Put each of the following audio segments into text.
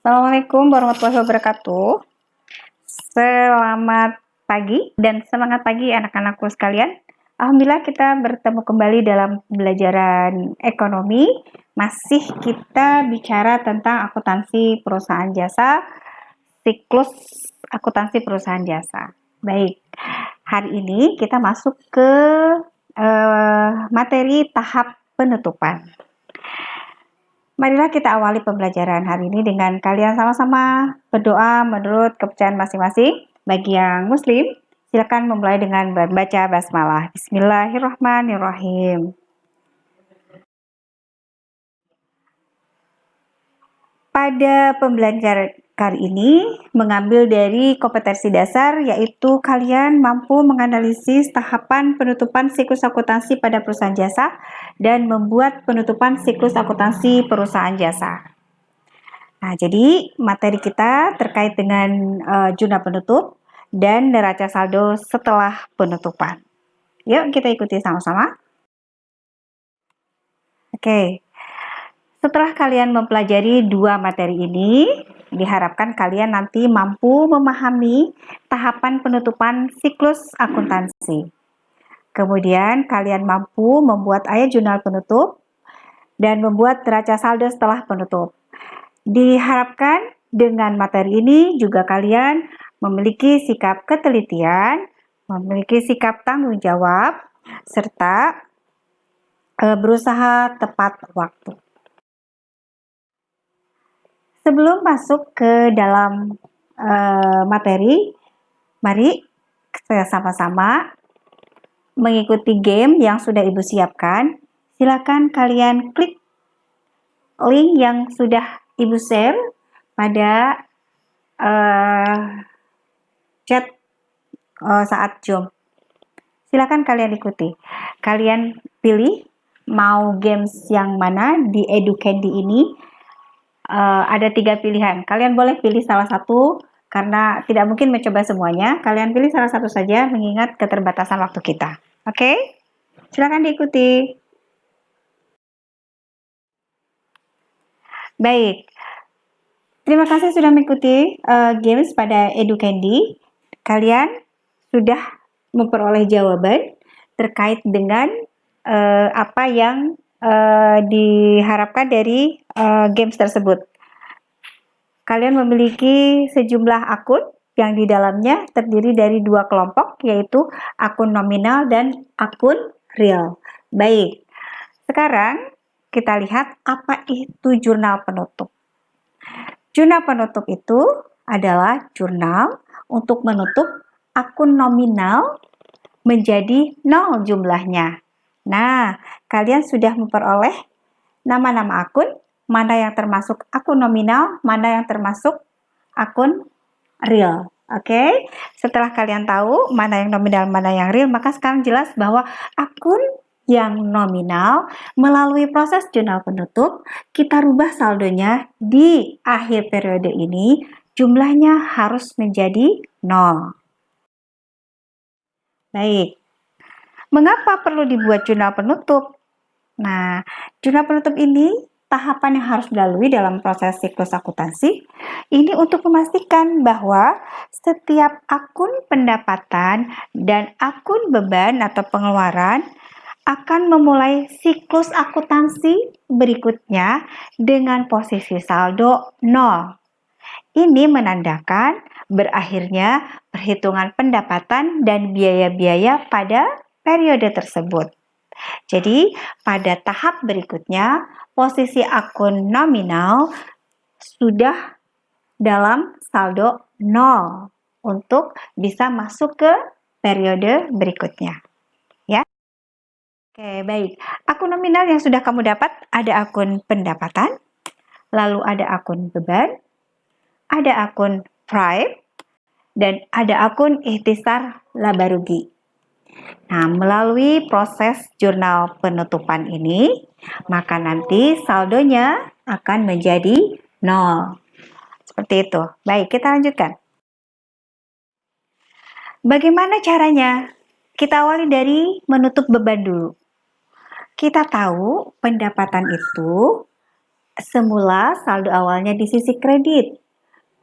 Assalamualaikum warahmatullahi wabarakatuh. Selamat pagi dan semangat pagi anak-anakku sekalian. Alhamdulillah kita bertemu kembali dalam pembelajaran ekonomi. Masih kita bicara tentang akuntansi perusahaan jasa, siklus akuntansi perusahaan jasa. Baik, hari ini kita masuk ke materi tahap penutupan. Marilah kita awali pembelajaran hari ini dengan kalian sama-sama berdoa menurut kepercayaan masing-masing. Bagi yang muslim, silakan memulai dengan membaca basmalah. Bismillahirrahmanirrahim. Pada pembelajaran kali ini mengambil dari kompetensi dasar, yaitu kalian mampu menganalisis tahapan penutupan siklus akuntansi pada perusahaan jasa dan membuat penutupan siklus akuntansi perusahaan jasa. Nah, jadi materi kita terkait dengan jurnal penutup dan neraca saldo setelah penutupan. Yuk kita ikuti sama-sama. Oke. Setelah kalian mempelajari dua materi ini, diharapkan kalian nanti mampu memahami tahapan penutupan siklus akuntansi. Kemudian kalian mampu membuat ayat jurnal penutup dan membuat neraca saldo setelah penutup. Diharapkan dengan materi ini juga kalian memiliki sikap ketelitian, memiliki sikap tanggung jawab, serta berusaha tepat waktu. Sebelum masuk ke dalam materi, mari kita sama-sama mengikuti game yang sudah Ibu siapkan. Silakan kalian klik link yang sudah Ibu share pada chat saat Zoom. Silakan kalian ikuti. Kalian pilih mau games yang mana di EduCandy ini. Ada 3 pilihan. Kalian boleh pilih salah satu karena tidak mungkin mencoba semuanya. Kalian pilih salah satu saja mengingat keterbatasan waktu kita. Oke? Silakan diikuti. Baik. Terima kasih sudah mengikuti games pada EduCandy. Kalian sudah memperoleh jawaban terkait dengan apa yang diharapkan dari games tersebut. Kalian memiliki sejumlah akun yang di dalamnya terdiri dari 2 kelompok, yaitu akun nominal dan akun real. Baik, sekarang kita lihat apa itu jurnal penutup. Jurnal penutup itu adalah jurnal untuk menutup akun nominal menjadi 0 jumlahnya. Nah, kalian sudah memperoleh nama-nama akun, mana yang termasuk akun nominal, mana yang termasuk akun real. Oke, setelah kalian tahu mana yang nominal, mana yang real, maka sekarang jelas bahwa akun yang nominal melalui proses jurnal penutup, kita rubah saldonya di akhir periode ini, jumlahnya harus menjadi 0. Baik. Mengapa perlu dibuat jurnal penutup? Nah, jurnal penutup ini tahapan yang harus dilalui dalam proses siklus akuntansi. Ini untuk memastikan bahwa setiap akun pendapatan dan akun beban atau pengeluaran akan memulai siklus akuntansi berikutnya dengan posisi saldo 0. Ini menandakan berakhirnya perhitungan pendapatan dan biaya-biaya pada periode tersebut. Jadi, pada tahap berikutnya, posisi akun nominal sudah dalam saldo 0 untuk bisa masuk ke periode berikutnya. Ya. Oke, baik. Akun nominal yang sudah kamu dapat ada akun pendapatan, lalu ada akun beban, ada akun prime, dan ada akun ikhtisar laba rugi. Nah, melalui proses jurnal penutupan ini, maka nanti saldonya akan menjadi 0. Seperti itu. Baik, kita lanjutkan. Bagaimana caranya? Kita awali dari menutup beban dulu. Kita tahu pendapatan itu Semula saldo awalnya di sisi kredit.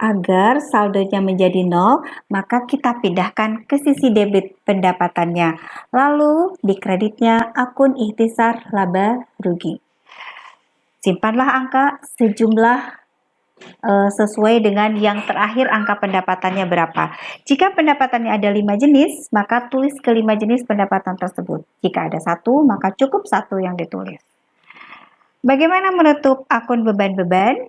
Agar saldonya menjadi nol, maka kita pindahkan ke sisi debit pendapatannya. Lalu di kreditnya akun ikhtisar laba rugi. Simpanlah angka sejumlah sesuai dengan yang terakhir angka pendapatannya berapa. Jika pendapatannya ada 5 jenis, maka tulis ke 5 jenis pendapatan tersebut. Jika ada satu, maka cukup satu yang ditulis. Bagaimana menutup akun beban-beban?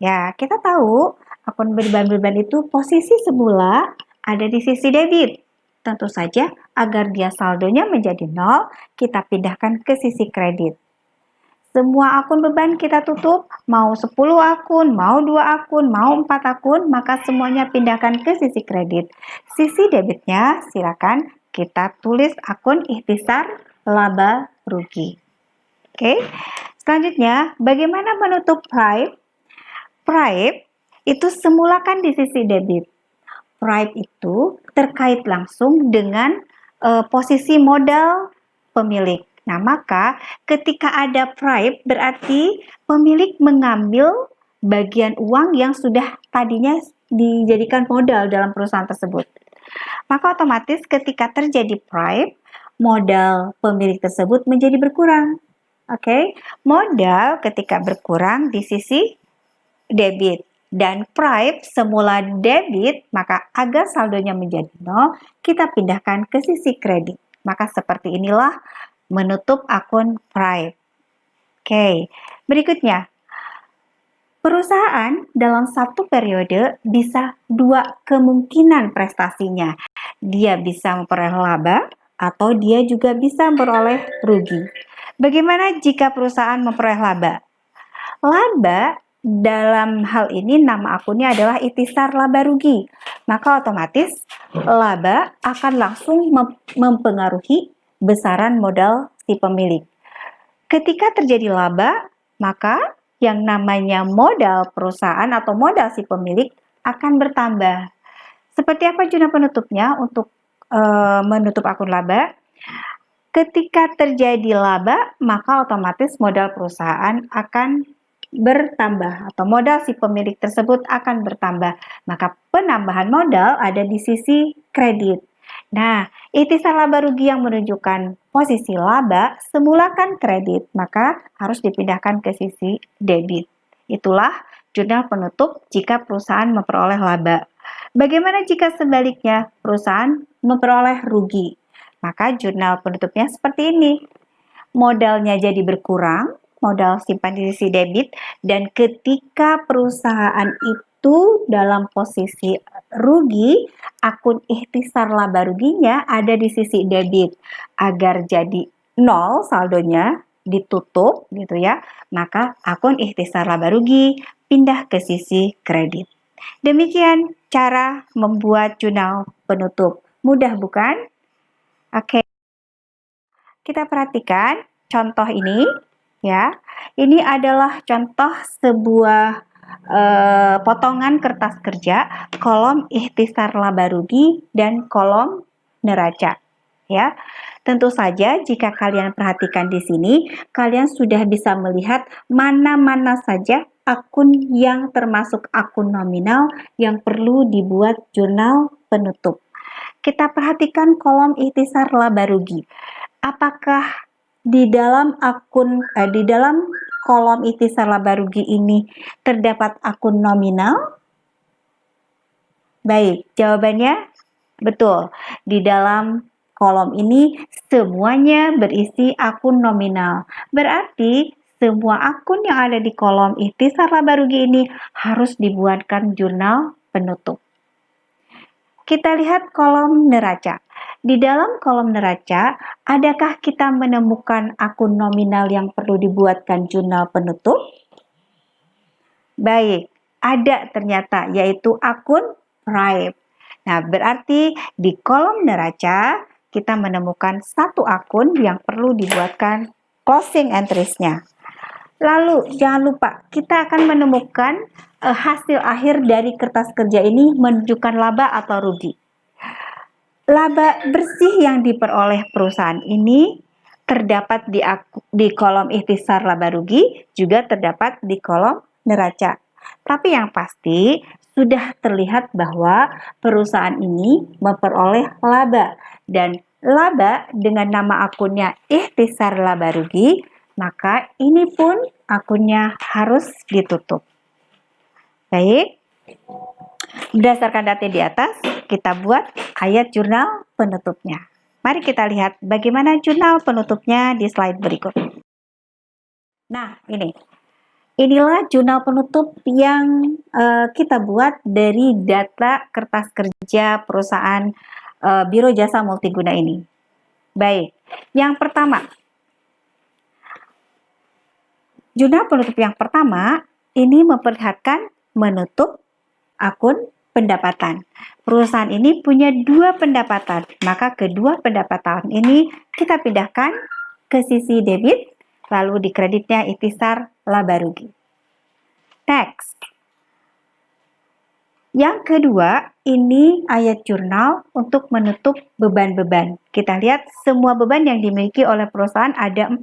Ya, kita tahu akun beban-beban itu posisi semula ada di sisi debit. Tentu saja agar dia saldonya menjadi nol, kita pindahkan ke sisi kredit. Semua akun beban kita tutup, mau 10 akun, mau 2 akun, mau 4 akun, maka semuanya pindahkan ke sisi kredit. Sisi debitnya silakan kita tulis akun ikhtisar laba rugi. Oke. Selanjutnya, bagaimana menutup price? Price itu semula kan di sisi debit. Price itu terkait langsung dengan posisi modal pemilik. Nah, maka ketika ada price berarti pemilik mengambil bagian uang yang sudah tadinya dijadikan modal dalam perusahaan tersebut. Maka otomatis ketika terjadi price, modal pemilik tersebut menjadi berkurang. Oke, modal ketika berkurang di sisi debit dan price semula debit, maka agar saldonya menjadi nol, kita pindahkan ke sisi kredit. Maka seperti inilah menutup akun price. Oke, berikutnya. Perusahaan dalam satu periode bisa dua kemungkinan prestasinya. Dia bisa memperoleh laba atau dia juga bisa memperoleh rugi. Bagaimana jika perusahaan memperoleh laba? Laba dalam hal ini nama akunnya adalah ikhtisar laba rugi. Maka otomatis laba akan langsung mempengaruhi besaran modal si pemilik. Ketika terjadi laba, maka yang namanya modal perusahaan atau modal si pemilik akan bertambah. Seperti apa jurnal penutupnya untuk menutup akun laba? Ketika terjadi laba, maka otomatis modal perusahaan akan bertambah atau modal si pemilik tersebut akan bertambah. Maka penambahan modal ada di sisi kredit. Nah, ikhtisar laba rugi yang menunjukkan posisi laba semula kan kredit, maka harus dipindahkan ke sisi debit. Itulah jurnal penutup jika perusahaan memperoleh laba. Bagaimana jika sebaliknya perusahaan memperoleh rugi? Maka jurnal penutupnya seperti ini. Modalnya jadi berkurang, modal simpan di sisi debit, dan ketika perusahaan itu dalam posisi rugi, akun ikhtisar laba ruginya ada di sisi debit. Agar jadi nol saldonya ditutup gitu ya, maka akun ikhtisar laba rugi pindah ke sisi kredit. Demikian cara membuat jurnal penutup. Mudah bukan? Oke, kita perhatikan contoh ini ya. Ini adalah contoh sebuah potongan kertas kerja, kolom ikhtisar laba rugi dan kolom neraca. Ya, tentu saja jika kalian perhatikan di sini, kalian sudah bisa melihat mana-mana saja akun yang termasuk akun nominal yang perlu dibuat jurnal penutup. Kita perhatikan kolom ikhtisar laba rugi. Apakah di dalam di dalam kolom ikhtisar laba rugi ini terdapat akun nominal? Baik, jawabannya betul. Di dalam kolom ini semuanya berisi akun nominal. Berarti semua akun yang ada di kolom ikhtisar laba rugi ini harus dibuatkan jurnal penutup. Kita lihat kolom neraca. Di dalam kolom neraca, adakah kita menemukan akun nominal yang perlu dibuatkan jurnal penutup? Baik, ada ternyata, yaitu akun price. Nah, berarti di kolom neraca, kita menemukan satu akun yang perlu dibuatkan closing entries-nya. Lalu, jangan lupa, kita akan menemukan hasil akhir dari kertas kerja ini menunjukkan laba atau rugi. Laba bersih yang diperoleh perusahaan ini terdapat di kolom ikhtisar laba rugi, juga terdapat di kolom neraca. Tapi yang pasti sudah terlihat bahwa perusahaan ini memperoleh laba, dan laba dengan nama akunnya ikhtisar laba rugi, maka ini pun akunnya harus ditutup. Baik, berdasarkan data di atas, kita buat ayat jurnal penutupnya. Mari kita lihat bagaimana jurnal penutupnya di slide berikut. Nah, inilah jurnal penutup yang kita buat dari data kertas kerja perusahaan Biro Jasa Multiguna ini. Baik, yang pertama, jurnal penutup yang pertama ini memperlihatkan menutup akun pendapatan. Perusahaan ini punya dua pendapatan, maka kedua pendapatan ini kita pindahkan ke sisi debit, lalu di kreditnya ikhtisar laba rugi. Next. Yang kedua, ini ayat jurnal untuk menutup beban-beban. Kita lihat semua beban yang dimiliki oleh perusahaan ada 4.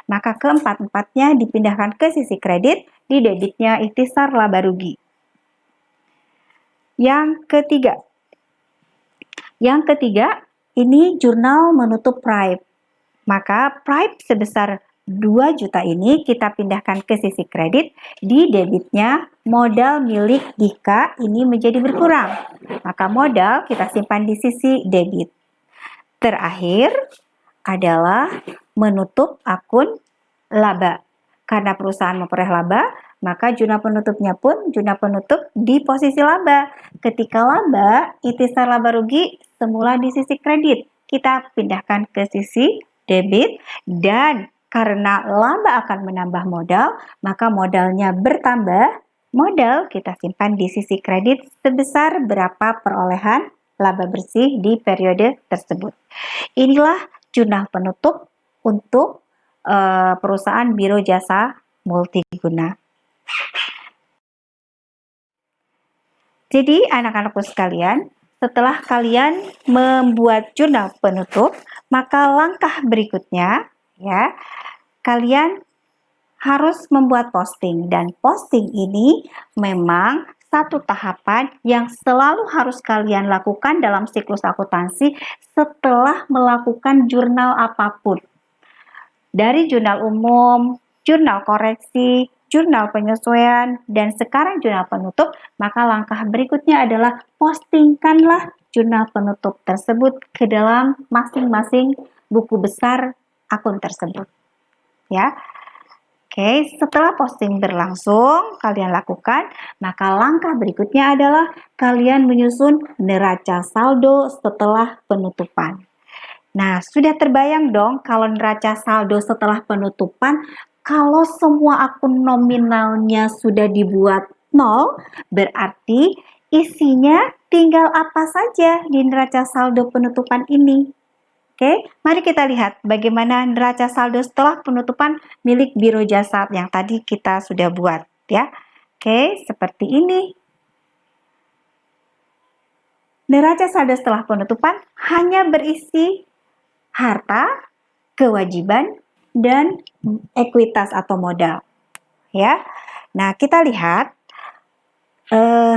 Maka keempat-empatnya dipindahkan ke sisi kredit, di debitnya ikhtisar laba rugi. Yang ketiga, ini jurnal menutup pripe. Maka pripe sebesar 2 juta ini kita pindahkan ke sisi kredit, di debitnya modal milik Dika ini menjadi berkurang. Maka modal kita simpan di sisi debit. Terakhir adalah menutup akun laba. Karena perusahaan memperoleh laba, maka jurnal penutupnya pun jurnal penutup di posisi laba. Ketika laba, ikhtisar laba rugi semula di sisi kredit, kita pindahkan ke sisi debit, dan karena laba akan menambah modal, maka modalnya bertambah. Modal kita simpan di sisi kredit sebesar berapa perolehan laba bersih di periode tersebut. Inilah jurnal penutup untuk perusahaan Biro Jasa Multiguna. Jadi anak-anakku sekalian, setelah kalian membuat jurnal penutup, maka langkah berikutnya ya, kalian harus membuat posting, dan posting ini memang satu tahapan yang selalu harus kalian lakukan dalam siklus akuntansi setelah melakukan jurnal apapun. Dari jurnal umum, jurnal koreksi, jurnal penyesuaian, dan sekarang jurnal penutup, maka langkah berikutnya adalah postingkanlah jurnal penutup tersebut ke dalam masing-masing buku besar akun tersebut. Ya. Oke, setelah posting berlangsung, kalian lakukan, maka langkah berikutnya adalah kalian menyusun neraca saldo setelah penutupan. Nah, sudah terbayang dong kalau neraca saldo setelah penutupan, kalau semua akun nominalnya sudah dibuat 0, berarti isinya tinggal apa saja di neraca saldo penutupan ini. Oke, mari kita lihat bagaimana neraca saldo setelah penutupan milik Biro Jasa yang tadi kita sudah buat ya. Oke, seperti ini. Neraca saldo setelah penutupan hanya berisi harta, kewajiban, dan ekuitas atau modal. Ya. Nah, kita lihat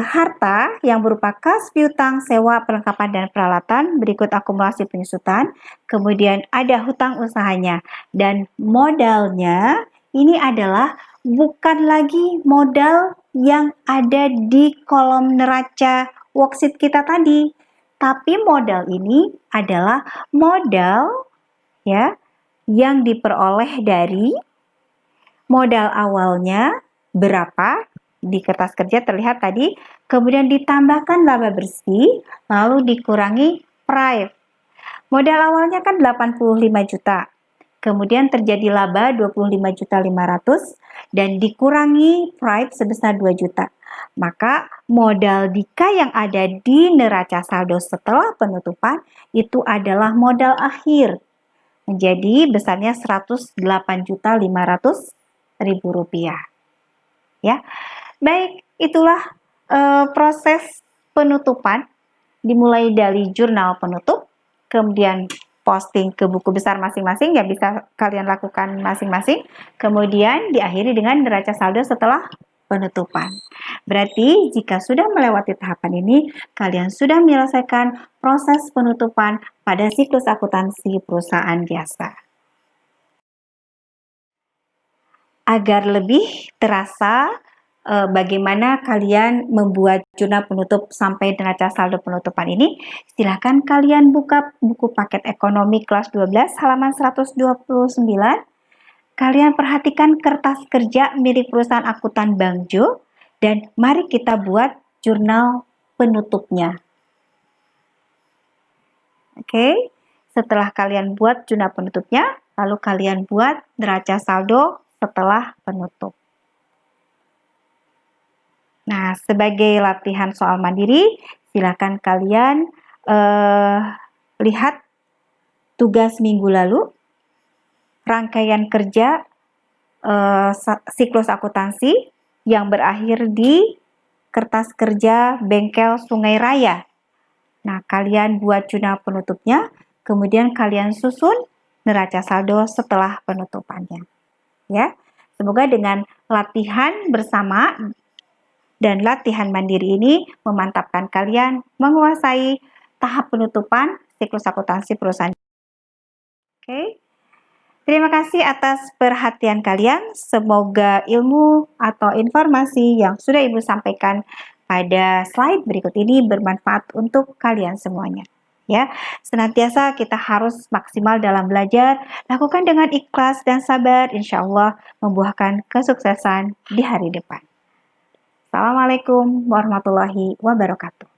harta yang berupa kas piutang, sewa, perlengkapan, dan peralatan, berikut akumulasi penyusutan, kemudian ada hutang usahanya, dan modalnya ini adalah bukan lagi modal yang ada di kolom neraca worksheet kita tadi, tapi modal ini adalah modal ya yang diperoleh dari modal awalnya berapa di kertas kerja terlihat tadi, kemudian ditambahkan laba bersih, lalu dikurangi prive. Modal awalnya kan 85 juta. Kemudian terjadi laba 25.500.000 dan dikurangi prive sebesar 2 juta. Maka modal Dika yang ada di neraca saldo setelah penutupan itu adalah modal akhir. Menjadi besarnya 108.500.000 rupiah. Ya, baik, itulah proses penutupan dimulai dari jurnal penutup, kemudian posting ke buku besar masing-masing, ya bisa kalian lakukan masing-masing. Kemudian diakhiri dengan neraca saldo setelah penutupan. Berarti jika sudah melewati tahapan ini, kalian sudah menyelesaikan proses penutupan pada siklus akuntansi perusahaan jasa. Agar lebih terasa bagaimana kalian membuat jurnal penutup sampai neraca saldo penutupan ini, silahkan kalian buka buku paket ekonomi kelas 12 halaman 129. Kalian perhatikan kertas kerja milik perusahaan akuntan Bang Jo, dan mari kita buat jurnal penutupnya. Oke, setelah kalian buat jurnal penutupnya, lalu kalian buat neraca saldo setelah penutup. Nah, sebagai latihan soal mandiri, silakan kalian lihat tugas minggu lalu, rangkaian kerja siklus akuntansi yang berakhir di kertas kerja bengkel Sungai Raya. Nah, kalian buat jurnal penutupnya, kemudian kalian susun neraca saldo setelah penutupannya. Ya, semoga dengan latihan bersama dan latihan mandiri ini memantapkan kalian menguasai tahap penutupan siklus akuntansi perusahaan. Oke. Terima kasih atas perhatian kalian. Semoga ilmu atau informasi yang sudah Ibu sampaikan pada slide berikut ini bermanfaat untuk kalian semuanya. Ya, senantiasa kita harus maksimal dalam belajar, lakukan dengan ikhlas dan sabar, insya Allah membuahkan kesuksesan di hari depan. Assalamualaikum warahmatullahi wabarakatuh.